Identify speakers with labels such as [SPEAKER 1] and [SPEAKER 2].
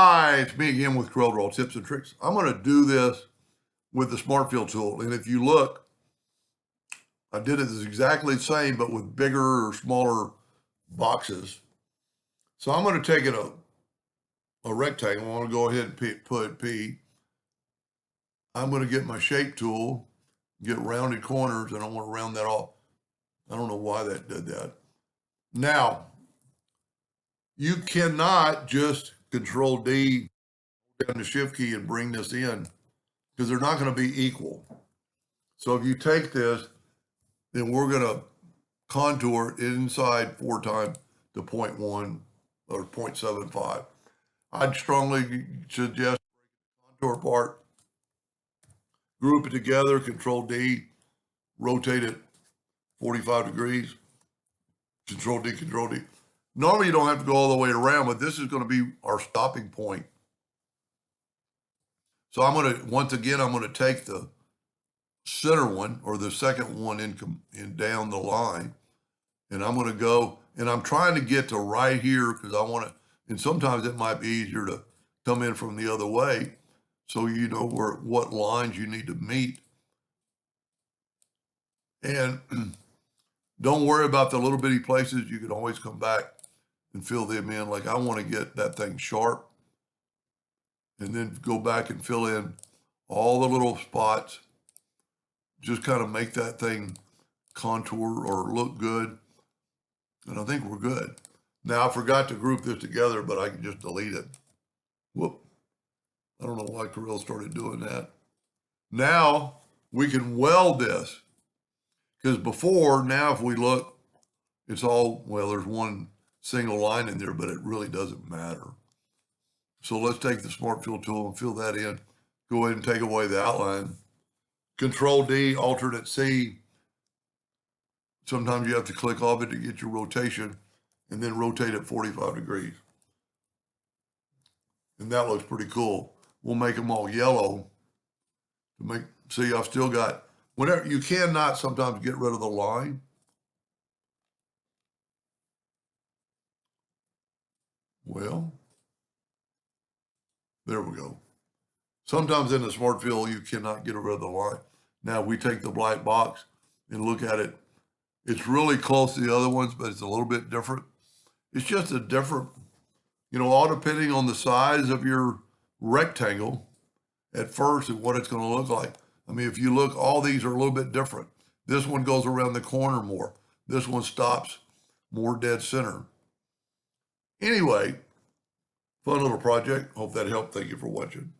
[SPEAKER 1] Hi, it's me again with Corel Draw Tips and Tricks. I'm going to do this with the Smart Fill tool. And if you look, I did it exactly the same, but with bigger or smaller boxes. So I'm going to take it a rectangle. I want to go ahead and put P. I'm going to get my shape tool, get rounded corners, and I want to round that off. I don't know why that did that. Now, you cannot just Control D down the Shift key and bring this in, because they're not going to be equal. So if you take this, then we're going to contour it inside 4 times to 0.1 or 0.75. I'd strongly suggest contour part, group it together, Control D, rotate it 45 degrees, Control D, Control D. Normally you don't have to go all the way around, but this is going to be our stopping point. So I'm going to, once again, I'm going to take the center one or the second one in down the line, and I'm going to go, and I'm trying to get to right here because I want to, and sometimes it might be easier to come in from the other way so you know what lines you need to meet. And don't worry about the little bitty places. You can always come back and fill them in. Like I want to get that thing sharp and then go back and fill in all the little spots. Just kind of make that thing contour or look good. And I think we're good. Now I forgot to group this together, but I can just delete it. Whoop. I don't know why Corel started doing that. Now we can weld this. Because before, now if we look, it's all, well, there's one single line in there, but it really doesn't matter. So let's take the Smart Fill tool and fill that in. Go ahead and take away the outline. Control D, alternate C. Sometimes you have to click off it to get your rotation and then rotate it 45 degrees. And that looks pretty cool. We'll make them all yellow to make, see, I've still got, whenever, you cannot sometimes get rid of the line. Well, there we go. Sometimes in the Smart Fill, you cannot get rid of the line. Now we take the black box and look at it. It's really close to the other ones, but it's a little bit different. It's just a different, all depending on the size of your rectangle at first and what it's going to look like. I mean, if you look, all these are a little bit different. This one goes around the corner more. This one stops more dead center. Anyway, fun little project. Hope that helped. Thank you for watching.